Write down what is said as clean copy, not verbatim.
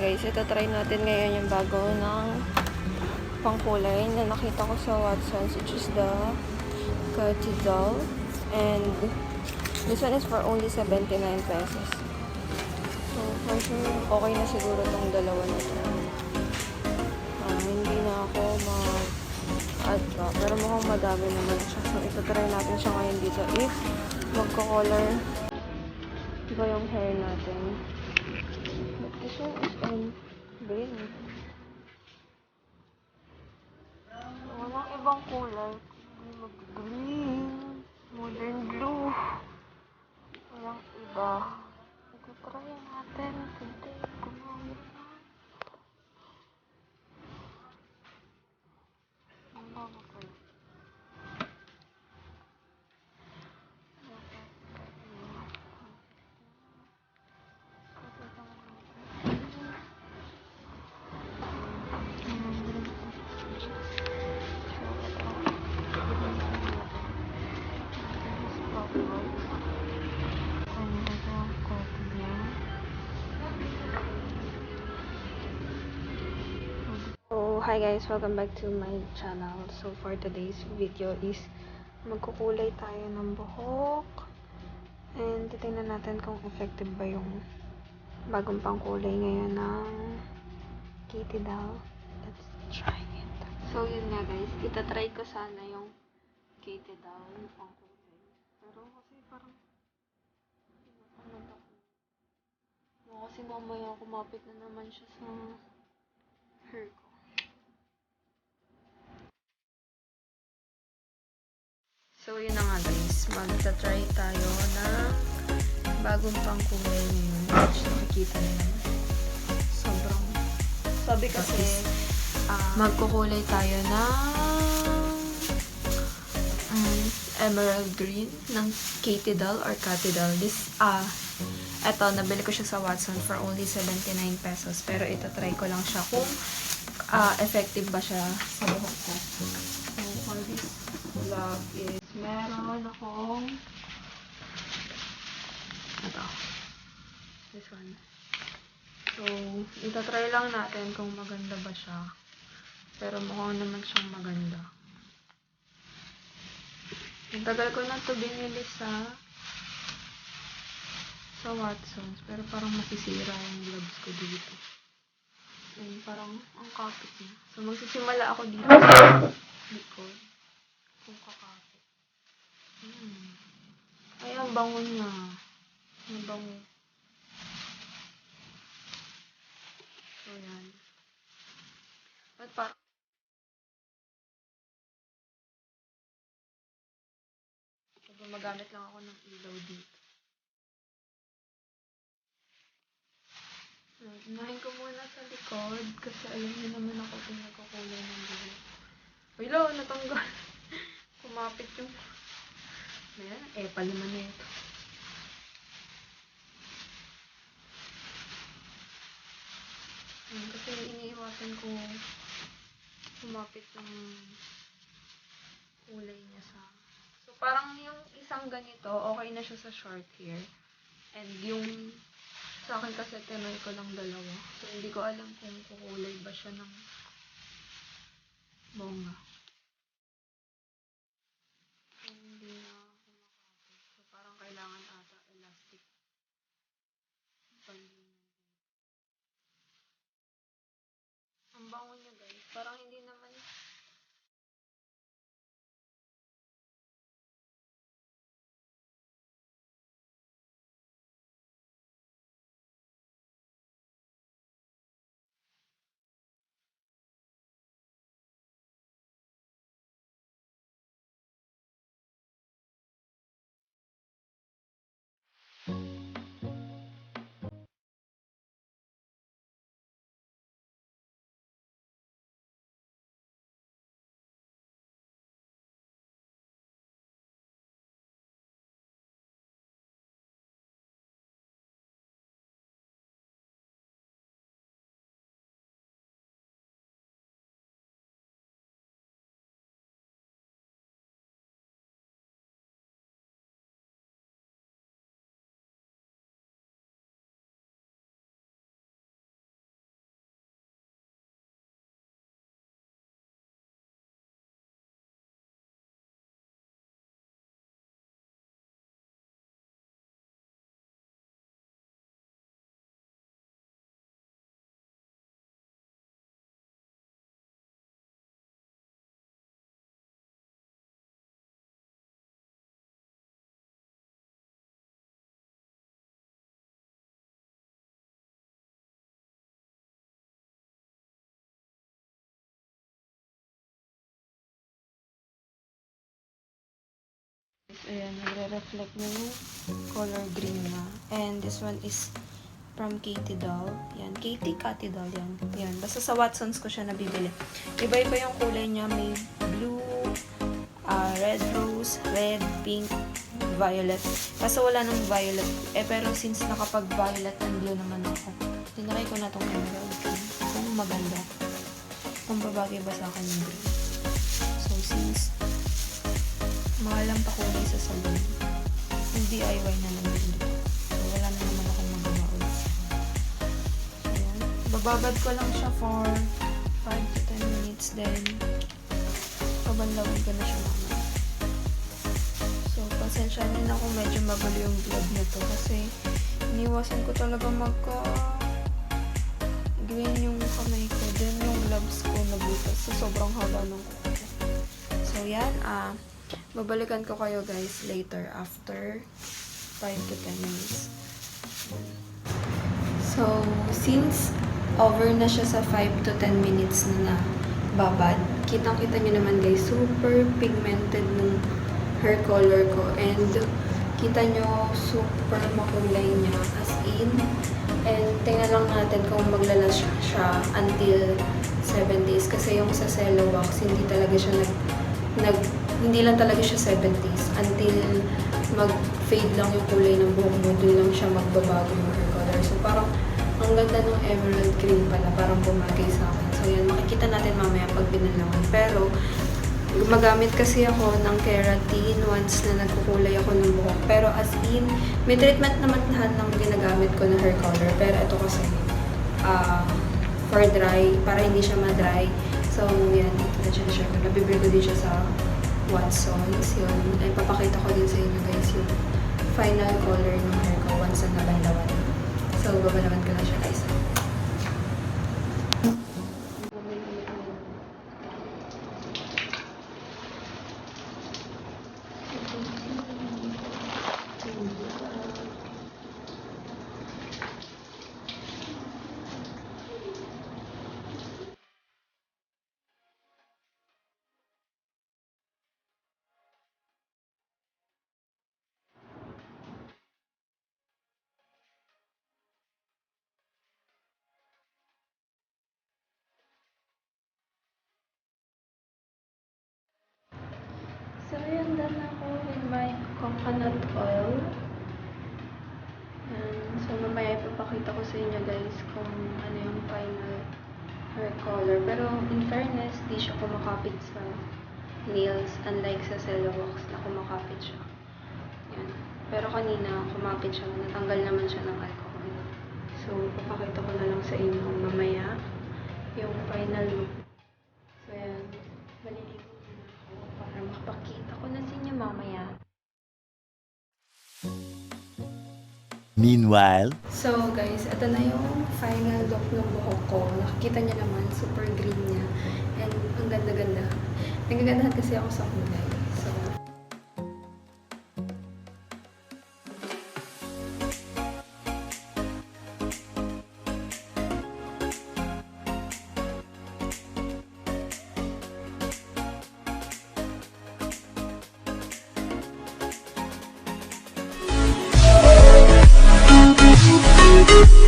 guys, ito try natin ngayon yung bago ng pangkulay na nakita ko sa Watsons, which is the Catedral. And this one is for only 79 pesos. So for sure, okay na siguro tong dalawa na to. Hindi na ako mag-add pa. Pero mukhang madami naman siya. So ito try natin siya ngayon dito. If magko-color ba yung hair natin. But this one is in green. Walang ibang kulay. Mag-green. Modern blue. Walang iba. Ito try natin. Today, kumawin na. Ang bago ko. So, hi guys, welcome back to my channel. So, for today's video is magkukulay tayo ng buhok. And titingnan natin kung effective ba yung bagong pangkulay ngayon ng Katy Doll. Let's try it. So, yun nga guys, itatry ko sana yung Katy Doll yung pangkulay. Pero kasi parang kasi mamaya kumapit na naman siya sa hair ko. So, yun na nga guys. Magta-try tayo ng bagong pangkulay ngayon. Which nakikita nyo. Sobrang, sabi kasi, magkukulay tayo ng emerald green ng Katy Doll or Catty Doll. Eto, nabili ko siya sa Watson for only 79 pesos. Pero itatry ko lang siya kung effective ba siya sa buhok ko. So, for this vlog is meron akong ito. This one. So, itatry lang natin kung maganda ba siya. Pero mukhang naman siyang maganda. Ang tagal ko na ito binili sa Watsons. Pero parang masisira yung gloves ko dito. And parang ang kapit niya. So, magsisimula ako dito sa likod. Kung kakapit. Ay, ang bango niya. Ang bango. So, yan. But parang gumagamit lang ako ng ilaw dito. Unahin ko muna sa likod kasi alam niyo naman ako kung nagkukulay ng buhok. Uy, lo, natanggal. Kumapit yung... Ayan, palima na ito. Kasi iniiwasan ko kumapit yung kulay niya sa... So, parang yung isang ganito, okay na siya sa short hair. And yung sa akin kasi tinry ko lang dalawa. So, hindi ko alam kung kukulay ba siya ng bongga. So, hindi na kumakapit. So, parang kailangan ata elastic. Ang bango niya guys. Parang hindi naman Ayan, nagre-reflect na yung color green na. And this one is from Katy Doll. Yan, Katy Doll yan. Yan, basta sa Watsons ko siya nabibili. Iba-iba yung kulay niya. May blue, red rose, red, pink, violet. Kaso wala nang violet. Pero since nakapag-violet and blue naman ako, tinry ko na itong emerald green. Kung maganda. Kung babagay ba sa akin yung green. So, since mahal ang pakulay sa salon, yung DIY na lang din dito. So, wala na naman akong magawa ulit. Ayan. Bababad ko lang siya for 5 to 10 minutes, then pabanlawan ko na siya mamaya. So, pasensya din ako, medyo magulo yung vlog na to kasi iniwasan ko talaga green yung kamay ko. Then, yung gloves ko nabutas sa sobrang haba ng kuko. So, yan. Babalikan ko kayo guys later after 5 to 10 minutes. So, since over na siya sa 5 to 10 minutes na babad, kitang-kita nyo naman guys, super pigmented ng hair color ko. And kita nyo, super makulay niya as in. And tingnan lang natin kung maglalas siya until 7 days. Kasi yung sa Cello Wax, hindi talaga siya hindi lang talaga siya 7 days. Until mag-fade lang yung kulay ng buhok mo, doon lang siya magbabago yung hair color. So parang ang ganda ng emerald green pala, parang bumagay sa akin. So yan, makikita natin mamaya pag binalawan. Pero gumagamit kasi ako ng keratin once na nagkukulay ako ng buhok. Pero as in, may treatment naman lahat ng ginagamit ko na hair color. Pero ito kasi, for dry, para hindi siya ma-dry. So yan, ito na siya. Nabibili ko din siya sa Watsons. Yun, ay papakita ko din sa inyo guys yung final color ng hair ko once na nabanlawan. So, babalawan ko na siya guys. So, yan, done ako with my coconut oil. So, mamaya ipapakita ko sa inyo guys kung ano yung final hair color. Pero, in fairness, di siya kumakapit sa nails. Unlike sa Cello Wax na kumakapit siya. Yan. Pero kanina, kumapit siya. Natanggal naman siya ng alcohol. So, ipapakita ko na lang sa inyo mamaya yung final look. So, yan. Maliligo na ako para makapakita ko na sa inyo mamaya. Meanwhile, So guys, ito na yung final look ng buhok ko. Nakikita niyo naman, super green niya. And ang ganda-ganda. Nagagandahan kasi ako sa kulay.